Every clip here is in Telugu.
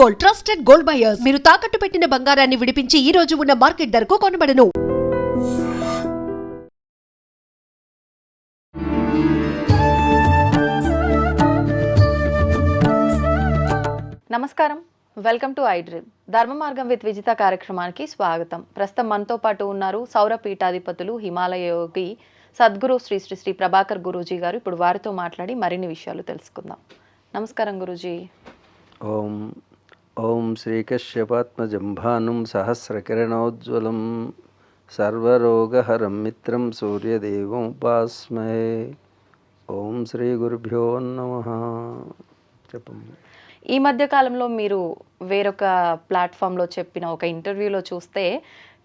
Gold, trusted gold buyers. మీరు తాకట్టు పెట్టిన బంగారాన్ని విడిపించి ఈ రోజు ఉన్న మార్కెట్ ధరకు కొనబడను. నమస్కారం, వెల్కమ్ టు ఐ డ్రీమ్. ధర్మ మార్గం విత్ విజిత కార్యక్రమానికి స్వాగతం. ప్రస్తుతం మనతో పాటు ఉన్నారు సౌర పీఠాధిపతులు, హిమాలయ యోగి, సద్గురు శ్రీ శ్రీ శ్రీ ప్రభాకర్ గురూజీ గారు. ఇప్పుడు వారితో మాట్లాడి మరిన్ని విషయాలు తెలుసుకుందాం. నమస్కారం గురూజీ. ఓం ఓం శ్రీకశ్యపాత్మజంభానుం సహస్రకిరణోజ్వలం సర్వరోగహరం మిత్రం సూర్యదేవం ఉపాస్మహే. ఓం శ్రీ గురుభ్యో నమః. చెప్పండి. ఈ మధ్య కాలంలో మీరు వేరొక ప్లాట్ఫామ్లో చెప్పిన ఒక ఇంటర్వ్యూలో చూస్తే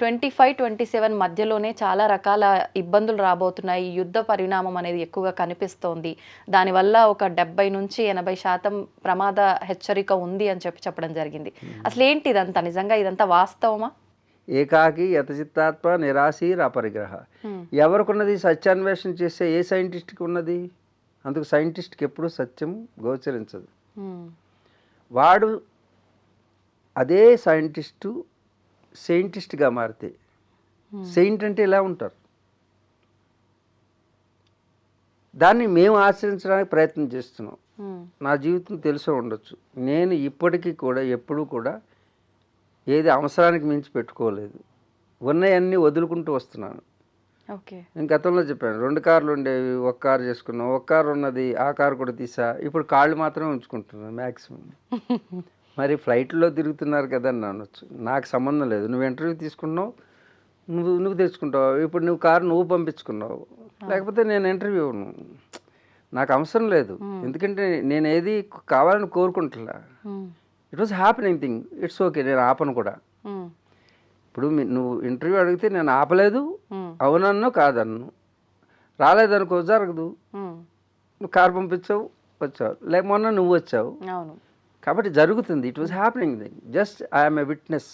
25-27 మధ్యలోనే చాలా రకాల ఇబ్బందులు రాబోతున్నాయి, యుద్ధ పరిణామం అనేది ఎక్కువగా కనిపిస్తోంది, దానివల్ల ఒక 70-80% ప్రమాద హెచ్చరిక ఉంది అని చెప్పడం జరిగింది. అసలు ఏంటి ఇదంతా? నిజంగా ఇదంతా వాస్తవమా? ఏకాకి యతచిత్తాత్మ నిరాశీర్ అపరిగ్రహ. ఎవరికున్నది? సత్యాన్వేషణ చేసే ఏ సైంటిస్ట్కి ఉన్నది? అందుకు సైంటిస్ట్కి ఎప్పుడు సత్యం గోచరించదు. వాడు అదే సెయింటిస్ట్గా మారితే, సెయింట్ అంటే ఇలా ఉంటారు, దాన్ని మేము ఆచరించడానికి ప్రయత్నం చేస్తున్నాం. నా జీవితం తెలిసే ఉండొచ్చు, నేను ఇప్పటికీ కూడా ఎప్పుడూ కూడా ఏది అవసరానికి మించి పెట్టుకోలేదు. ఉన్నవన్నీ వదులుకుంటూ వస్తున్నాను. నేను గతంలో చెప్పాను, 2 కార్లు ఉండేవి, 1 కారు చేసుకున్నాం. 1 కారు ఉన్నది, ఆ కారు కూడా తీసా. ఇప్పుడు కాళ్ళు మాత్రమే ఉంచుకుంటున్నాను మ్యాక్సిమం. మరి ఫ్లైట్లో తిరుగుతున్నారు కదా అని అనొచ్చు, నాకు సంబంధం లేదు. నువ్వు ఇంటర్వ్యూ తీసుకున్నావు, నువ్వు తెచ్చుకుంటావు. ఇప్పుడు నువ్వు కారు నువ్వు పంపించుకున్నావు, లేకపోతే నేను ఇంటర్వ్యూ నాకు అవసరం లేదు. ఎందుకంటే నేను ఏది కావాలని కోరుకుంటున్నా. It was happening thing. It's okay, నేను ఆపను కూడా. ఇప్పుడు నువ్వు ఇంటర్వ్యూ అడిగితే నేను ఆపలేదు, అవునన్ను కాదన్ను. రాలేదనుకో, జరగదు. నువ్వు కారు పంపించావు, వచ్చావు, లేక మొన్న నువ్వు వచ్చావు, కాబట్టి జరుగుతుంది. It was happening thing. Just I'm a witness.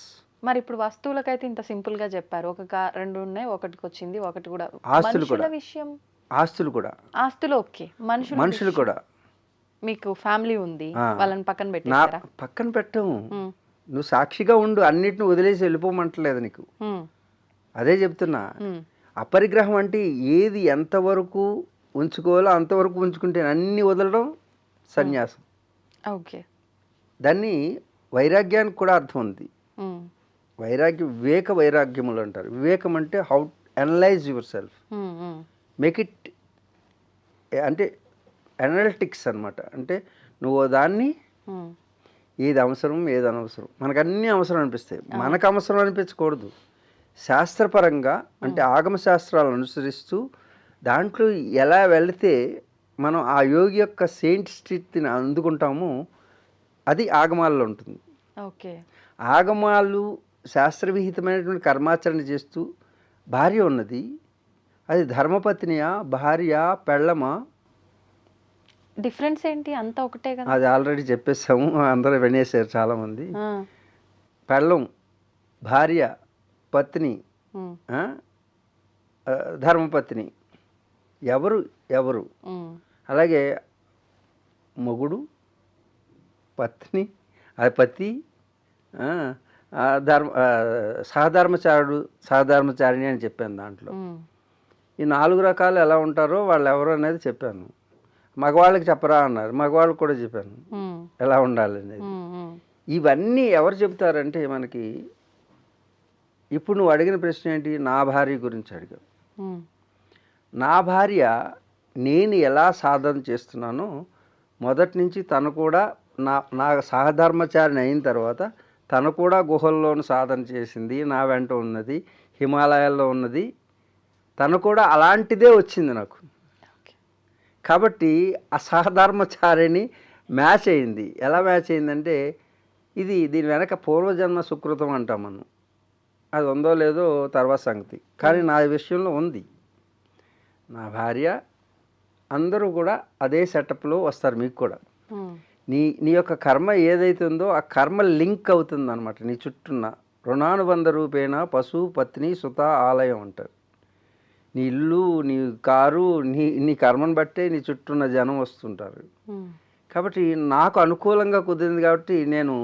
మరి ఇప్పుడు వస్తువులకైతే ఇంత సింపుల్ గా చెప్పారు, 2 ఉన్నాయి, ఒకటికి వచ్చింది, ఒకటి కూడా. ఆస్తులు కూడా, విషయం, ఆస్తులు ఓకే, మనుషులు కూడా. మీకు ఫ్యామిలీ ఉంది, వాళ్ళని పక్కన పెట్టారా? పక్కన పెట్టము. నువ్వు సాక్షిగా ఉండు, అన్నిటిని వదిలేసి వెళ్ళిపోమంటలేదు నీకు. అదే చెప్తున్నా. అపరిగ్రహం అంటే ఏది ఎంతవరకు ఉంచుకోవాలో అంతవరకు ఉంచుకుంటే అన్ని వదలడం సన్యాసం. ఓకే. దాన్ని వైరాగ్యానికి కూడా అర్థం ఉంది. వైరాగ్యం, వివేక వైరాగ్యములు అంటారు. వివేకం అంటే how analyse your self, make it అంటే అనలిటిక్స్ అనమాట. అంటే నువ్వు దాన్ని ఏది అవసరం ఏది అనవసరం, మనకు అన్నీ అవసరం అనిపిస్తాయి, మనకు అవసరం అనిపించకూడదు. శాస్త్రపరంగా అంటే ఆగమ శాస్త్రాలను అనుసరిస్తూ దాంట్లో ఎలా వెళితే మనం ఆ యోగి యొక్క సెయింట్ స్థితిని అందుకుంటామో అది ఆగమాల్లో ఉంటుంది. ఓకే. ఆగమాలు శాస్త్రవిహితమైనటువంటి కర్మాచరణ చేస్తూ భార్య ఉన్నది, అది ధర్మపత్నియా, భార్య, పెళ్ళమా? డిఫరెన్స్ ఏంటి? అంతా ఒకటే కదా. అది ఆల్రెడీ చెప్పేసాము, అందరూ వినేసారు చాలామంది. పెళ్ళం, భార్య, పత్ని, ధర్మపత్ని, ఎవరు. అలాగే మొగుడు, పత్ని, పతి, సహధర్మచారిణి అని చెప్పాను. దాంట్లో ఈ 4 రకాలు ఎలా ఉంటారో వాళ్ళు ఎవరు అనేది చెప్పాను. మగవాళ్ళకి చెప్పరా అన్నారు, మగవాళ్ళకి కూడా చెప్పాను ఎలా ఉండాలి అనేది. ఇవన్నీ ఎవరు చెప్తారంటే మనకి, ఇప్పుడు నువ్వు అడిగిన ప్రశ్న ఏంటి? నా భార్య గురించి అడిగావు. నా భార్య నేను ఎలా సాధన చేస్తున్నానో మొదటి నుంచి తను కూడా నా సహధర్మచారిని అయిన తర్వాత తను కూడా గుహల్లోనూ సాధన చేసింది, నా వెంట ఉన్నది, హిమాలయాల్లో ఉన్నది, తను కూడా అలాంటిదే వచ్చింది నాకు. కాబట్టి ఆ సహధర్మచారిని మ్యాచ్ అయింది. ఎలా మ్యాచ్ అయిందంటే, దీని వెనక పూర్వజన్మ సుకృతం అంటాం మనం. అది ఉందో లేదో తర్వాత సంగతి, కానీ నా విషయంలో ఉంది. నా భార్య, అందరూ కూడా అదే సెటప్లో వస్తారు. మీకు కూడా నీ యొక్క కర్మ ఏదైతే ఉందో ఆ కర్మ లింక్ అవుతుంది అనమాట. నీ చుట్టూన్న రుణానుబంధ రూపేణ పశు పత్ని సుత ఆలయం అంటారు. నీ ఇల్లు, నీ కారు, నీ కర్మను బట్టే నీ చుట్టూన్న జనం వస్తుంటారు. కాబట్టి నాకు అనుకూలంగా కుదిరింది కాబట్టి నేను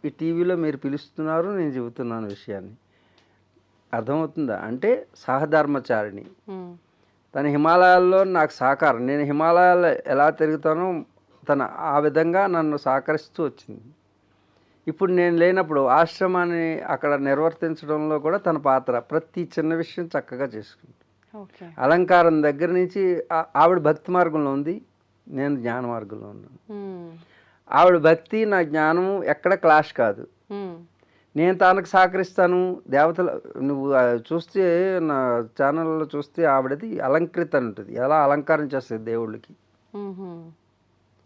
ఈ టీవీలో మీరు పిలుస్తున్నారు, నేను చెబుతున్నాను విషయాన్ని. అర్థమవుతుందా? అంటే సహధర్మచారిణి. తన హిమాలయాల్లో నాకు సహకారం, నేను హిమాలయాల్లో ఎలా తిరుగుతానో తన ఆ విధంగా నన్ను సహకరిస్తూ వచ్చింది. ఇప్పుడు నేను లేనప్పుడు ఆశ్రమాన్ని అక్కడ నిర్వర్తించడంలో కూడా తన పాత్ర, ప్రతి చిన్న విషయం చక్కగా చేసుకుంది. ఓకే. అలంకారం దగ్గర నుంచి ఆవిడ భక్తి మార్గంలో ఉంది, నేను జ్ఞాన మార్గంలో ఉన్నాను. ఆవిడ భక్తి నా జ్ఞానము ఎక్కడ క్లాష్ కాదు. నేను తనకు సహకరిస్తాను. దేవతలు నువ్వు చూస్తే నా ఛానల్లో చూస్తే ఆవిడది అలంకృత ఉంటుంది, ఎలా అలంకారం చేస్తుంది దేవుళ్ళకి.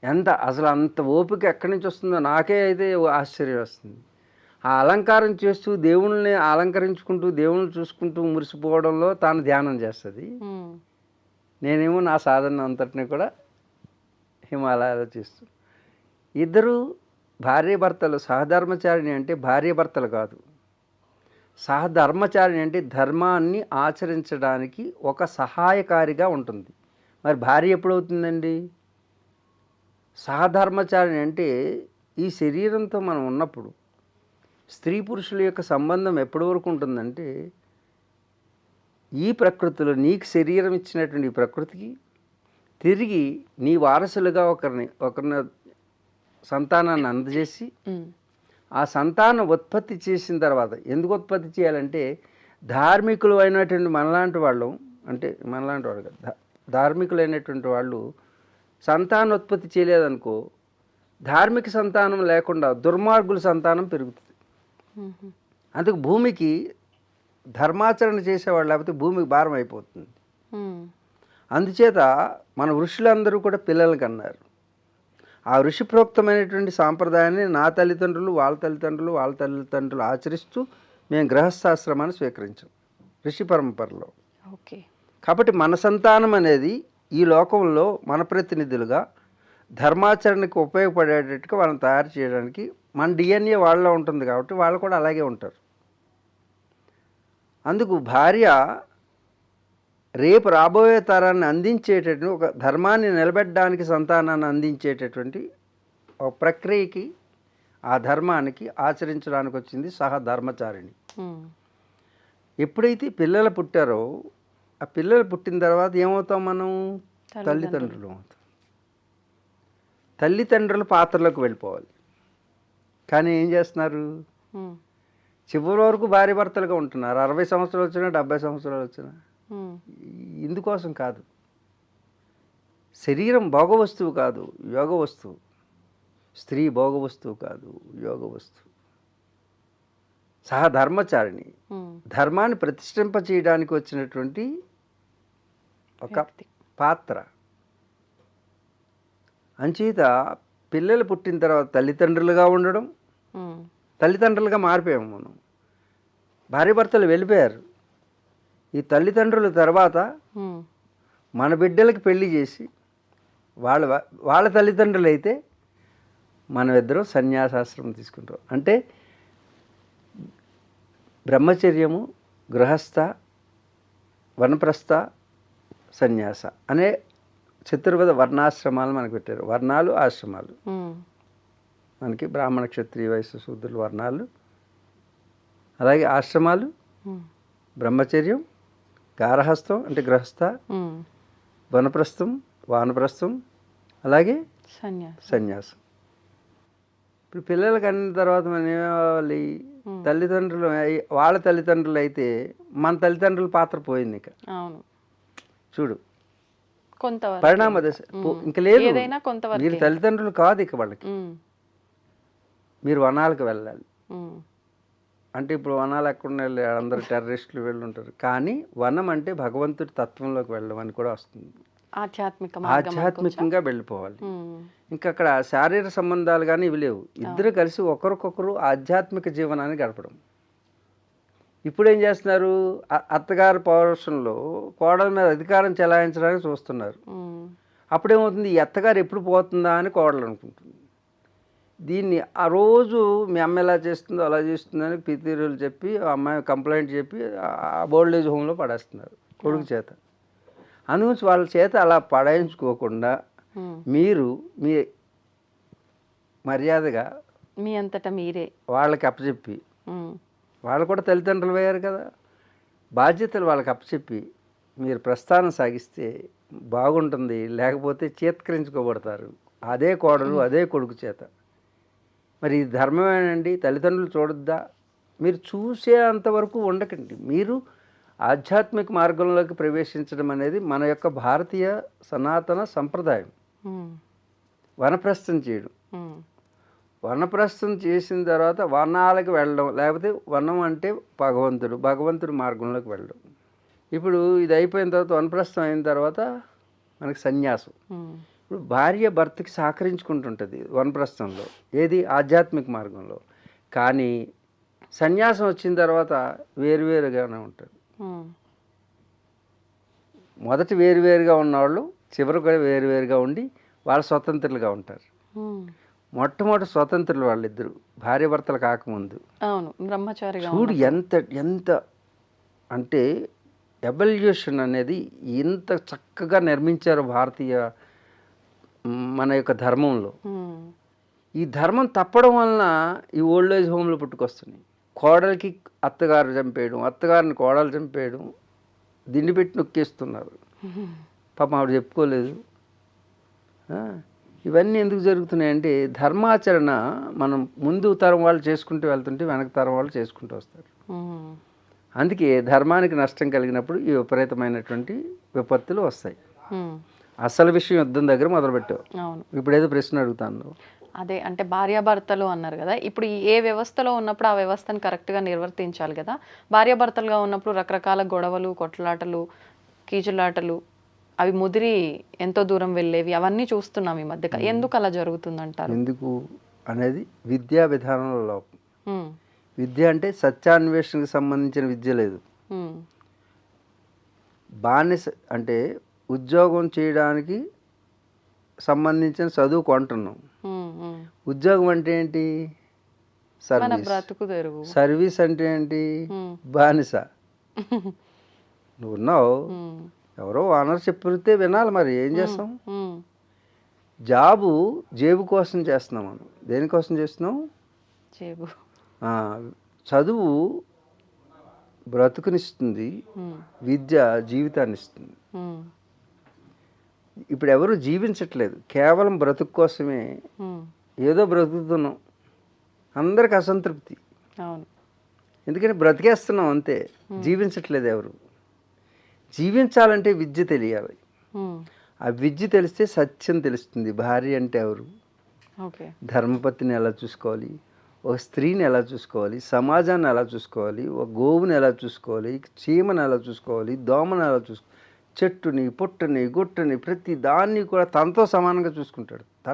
ఎంత అసలు అంత ఓపిక ఎక్కడి నుంచి వస్తుందో నాకే అయితే ఆశ్చర్యం వస్తుంది. ఆ అలంకారం చేస్తూ దేవుళ్ళని అలంకరించుకుంటూ దేవుళ్ళని చూసుకుంటూ మురిసిపోవడంలో తాను ధ్యానం చేస్తుంది. నేనేమో నా సాధన అంతటిని కూడా హిమాలయాలో చేస్తూ. ఇద్దరు భార్యాభర్తలు. సహధర్మచారిణి అంటే భార్యాభర్తలు కాదు, సహధర్మచారిణి అంటే ధర్మాన్ని ఆచరించడానికి ఒక సహాయకారిగా ఉంటుంది. మరి భార్య ఎప్పుడవుతుందండి? సహధర్మచారిణి అంటే ఈ శరీరంతో మనం ఉన్నప్పుడు స్త్రీ పురుషుల యొక్క సంబంధం ఎప్పటి వరకు ఉంటుందంటే, ఈ ప్రకృతిలో నీకు శరీరం ఇచ్చినటువంటి ఈ ప్రకృతికి తిరిగి నీ వారసులుగా ఒకరిని సంతానాన్ని అందజేసి, ఆ సంతానం ఉత్పత్తి చేసిన తర్వాత, ఎందుకు ఉత్పత్తి చేయాలంటే ధార్మికులు అయినటువంటి మనలాంటి వాళ్ళు, అంటే మనలాంటి వాళ్ళు కాదు, ధార్మికులైనటువంటి వాళ్ళు సంతానోత్పత్తి చేయలేదనుకో, ధార్మిక సంతానం లేకుండా దుర్మార్గుల సంతానం పెరుగుతుంది. అందుకు భూమికి ధర్మాచరణ చేసేవాళ్ళు లేకపోతే భూమికి భారం అయిపోతుంది. అందుచేత మన ఋషులందరూ కూడా పిల్లలు కన్నారు. ఆ ఋషిప్రోక్తమైనటువంటి సాంప్రదాయాన్ని నా తల్లిదండ్రులు, వాళ్ళ తల్లిదండ్రులు, వాళ్ళ తల్లిదండ్రులు ఆచరిస్తూ మేము గృహస్థాశ్రమాన్ని స్వీకరించాం ఋషి పరంపరలో. ఓకే. కాబట్టి మన సంతానం అనేది ఈ లోకంలో మన ప్రతినిధులుగా ధర్మాచరణకు ఉపయోగపడేటట్టుగా వాళ్ళని తయారు చేయడానికి మన డిఎన్ఏ వాళ్ళలో ఉంటుంది కాబట్టి వాళ్ళు కూడా అలాగే ఉంటారు. అందుకు భార్య రేపు రాబోయే తరాన్ని అందించేటటువంటి ఒక ధర్మాన్ని నిలబెట్టడానికి సంతానాన్ని అందించేటటువంటి ఒక ప్రక్రియకి, ఆ ధర్మానికి ఆచరించడానికి వచ్చింది సహధర్మచారిణి. ఎప్పుడైతే పిల్లలు పుట్టారో, ఆ పిల్లలు పుట్టిన తర్వాత ఏమవుతాం మనం? తల్లిదండ్రులు అవుతాం. తల్లిదండ్రుల పాత్రలోకి వెళ్ళిపోవాలి. కానీ ఏం చేస్తున్నారు? చివరి వరకు భార్య భర్తలుగా ఉంటున్నారు. 60 సంవత్సరాలు వచ్చినా 70 సంవత్సరాలు వచ్చినా. ఇందుకోసం కాదు. శరీరం భోగ వస్తువు కాదు, యోగ వస్తువు. స్త్రీ భోగ వస్తువు కాదు, యోగ వస్తువు. సహధర్మచారిణి, ధర్మాన్ని ప్రతిష్ఠింప చేయడానికి వచ్చినటువంటి ఒక పాత్ర. అంచేత పిల్లలు పుట్టిన తర్వాత తల్లిదండ్రులుగా ఉండడం, తల్లిదండ్రులుగా మారిపోయాము మనం. భార్యాభర్తలు వెళ్ళిపోయారు. ఈ తల్లిదండ్రుల తర్వాత మన బిడ్డలకి పెళ్లి చేసి వాళ్ళ తల్లిదండ్రులు అయితే మనం ఇద్దరం సన్యాసాశ్రమం తీసుకుంటాం. అంటే బ్రహ్మచర్యము, గృహస్థ, వనప్రస్థ, సన్యాస అనే చతుర్విధ వర్ణాశ్రమాలు మనకు పెట్టారు. వర్ణాలు, ఆశ్రమాలు. మనకి బ్రాహ్మణ, క్షత్రియ, వైశ్య, శూద్రుల వర్ణాలు, అలాగే ఆశ్రమాలు, బ్రహ్మచర్యం, గారహస్థం అంటే గృహస్థ, వనప్రస్థం, వానప్రస్థం, అలాగే సన్యాసం. ఇప్పుడు పిల్లలకి అన్న తర్వాత మనం ఏమవ్వాలి? తల్లిదండ్రులు, వాళ్ళ తల్లిదండ్రులు అయితే మన తల్లిదండ్రుల పాత్ర పోయింది. ఇక చూడు పరిణామ దశ ఇంక లేదు. మీరు తల్లిదండ్రులు కాదు ఇక వాళ్ళకి. మీరు వనాలకు వెళ్ళాలి. అంటే ఇప్పుడు వనాలు ఎక్కడ వెళ్ళి అందరు టెర్రరిస్టులు వెళ్ళుంటారు. కానీ వనం అంటే భగవంతుడి తత్వంలోకి వెళ్ళడం అని కూడా వస్తుంది. ఆధ్యాత్మికంగా వెళ్ళిపోవాలి. ఇంకా అక్కడ శారీరక సంబంధాలు కానీ ఇవి లేవు. ఇద్దరు కలిసి ఒకరికొకరు ఆధ్యాత్మిక జీవనాన్ని గడపడం. ఇప్పుడు ఏం చేస్తున్నారు? అత్తగారి పౌరుషంలో కోడల మీద అధికారం చెలాయించడానికి చూస్తున్నారు. అప్పుడేమవుతుంది? ఈ అత్తగారు ఎప్పుడు పోతుందా అని కోడలు అనుకుంటుంది. దీన్ని ఆ రోజు మీ అమ్మ ఎలా చేస్తుందో అలా చేస్తుందని పితీరులు చెప్పి అమ్మాయి కంప్లైంట్ చెప్పి ఓల్డ్ ఏజ్ హోమ్లో పడేస్తున్నారు కొడుకు చేత. అందుగురించి వాళ్ళ చేత అలా పడాయించుకోకుండా మీరు మీ మర్యాదగా మీ అంతటా మీరే. వాళ్ళకి అప్పచెప్పి, ఉమ్, వాళ్ళు కూడా తల్లిదండ్రులు అయ్యారు కదా, బాధ్యతలు వాళ్ళకి అప్పచెప్పి మీరు ప్రస్థానం సాగిస్తే బాగుంటుంది, లేకపోతే చేత్కరించుకోబడతారు అదే కోడలు అదే కొడుకు చేత. మరి ఇది ధర్మమేనండి? తల్లిదండ్రులు చూడొద్దా? మీరు చూసే అంతవరకు ఉండకండి. మీరు ఆధ్యాత్మిక మార్గంలోకి ప్రవేశించడం అనేది మన యొక్క భారతీయ సనాతన సంప్రదాయం. ఉమ్, వనప్రస్థం చేయడం, ఉమ్, వనప్రస్థం చేసిన తర్వాత వనాలకు వెళ్ళడం, లేకపోతే వనం అంటే భగవంతుడు, భగవంతుడి మార్గంలోకి వెళ్ళడం. ఇప్పుడు ఇది అయిపోయిన తర్వాత వనప్రస్థం అయిన తర్వాత మనకి సన్యాసం. ఉమ్, ఇప్పుడు భార్య భర్తకి సహకరించుకుంటుంటుంది వనప్రస్థంలో, ఏది ఆధ్యాత్మిక మార్గంలో. కానీ సన్యాసం వచ్చిన తర్వాత వేరువేరుగానే ఉంటారు. ఉమ్, మొదట వేరువేరుగా ఉన్నవాళ్ళు చివరి కూడా వేరువేరుగా ఉండి వాళ్ళు స్వతంత్రులుగా ఉంటారు. ఉమ్. మొట్టమొదటి స్వతంత్రులు వాళ్ళిద్దరు భార్యాభర్తలు కాకముందు. అవును, బ్రహ్మచారిగా చూడు ఎంత ఎంత అంటే ఎవల్యూషన్ అనేది ఎంత చక్కగా నిర్మించారు భారతీయ మన యొక్క ధర్మంలో. ఉమ్, ఈ ధర్మం తప్పడం వలన ఈ ఓల్డ్ ఏజ్ హోమ్లు పుట్టుకొస్తున్నాయి. కోడలికి అత్తగారు చంపేయడం, అత్తగారిని కోడలు చంపేయడం, దిండి పెట్టి నొక్కేస్తున్నారు. పాపం ఆవిడ చెప్పుకోలేదు. ఆ, ఇవన్నీ ఎందుకు జరుగుతున్నాయంటే ధర్మాచరణ మనం ముందు తరం వాళ్ళు చేసుకుంటూ వెళ్తుంటే వెనక తరం వాళ్ళు చేసుకుంటూ వస్తారు. ఉమ్, అందుకే ధర్మానికి నష్టం కలిగినప్పుడు ఈ విపరీతమైనటువంటి విపత్తులు వస్తాయి. ఉమ్. అసలు విషయం యుద్ధం దగ్గర మొదలుపెట్టావు. అవును, ఇప్పుడు ఏదో ప్రశ్న అడుగుతాను. అదే అంటే భార్యాభర్తలు అన్నారు కదా, ఇప్పుడు ఏ వ్యవస్థలో ఉన్నప్పుడు ఆ వ్యవస్థను కరెక్ట్గా నిర్వర్తించాలి కదా. భార్యాభర్తలుగా ఉన్నప్పుడు రకరకాల గొడవలు, కొట్లాటలు, కీచులాటలు అవి ముదిరి ఎంతో దూరం వెళ్ళేవి అవన్నీ చూస్తున్నాం ఈ మధ్య. ఎందుకు అలా జరుగుతుందంటారు? ఎందుకు అనేది విద్యా విధానంలో లోపం. ఉమ్, విద్య అంటే సత్యాన్వేషణకు సంబంధించిన విద్య లేదు. ఉమ్, బానిస అంటే ఉద్యోగం చేయడానికి సంబంధించిన చదువు కొంటున్నాం. ఉమ్, ఉమ్. ఉద్యోగం అంటే ఏంటి? మన సర్వీస్. బ్రతుకు తెరుగు. సర్వీస్ అంటే ఏంటి? ఉమ్, బానిస. నువ్వు ఉన్నావు, ఉమ్, ఎవరో ఓనర్ చెప్పితే వినాలి, మరి ఏం చేస్తాం? ఉమ్, జాబు జేబు కోసం చేస్తున్నాం మనం. దేనికోసం చేస్తున్నాం? చేబు. ఆ, చదువు బ్రతుకునిస్తుంది, ఉమ్, విద్య జీవితాన్ని ఇస్తుంది. ఉమ్, ఇప్పుడు ఎవరు జీవించట్లేదు, కేవలం బ్రతుకు కోసమే ఉమ్. ఏదో బ్రతుకుతున్నాం. అందరికి అసంతృప్తి, అవును. ఎందుకంటే బ్రతికేస్తున్నాం అంతే, జీవించట్లేదు ఎవరు. జీవించాలంటే విద్య తెలియాలి. ఉమ్, ఆ విద్య తెలిస్తే సత్యం తెలుస్తుంది. భార్య అంటే ఎవరు, ఓకే. ధర్మపత్నిని ఎలా చూసుకోవాలి, ఒక స్త్రీని ఎలా చూసుకోవాలి, సమాజాన్ని ఎలా చూసుకోవాలి, ఒక గోవుని ఎలా చూసుకోవాలి, చీమను ఎలా చూసుకోవాలి, దోమను ఎలా చూసుకోవాలి, చెట్టుని పుట్టని గుట్టని ప్రతి దాన్ని కూడా తనతో సమానంగా చూసుకుంటాడు. తన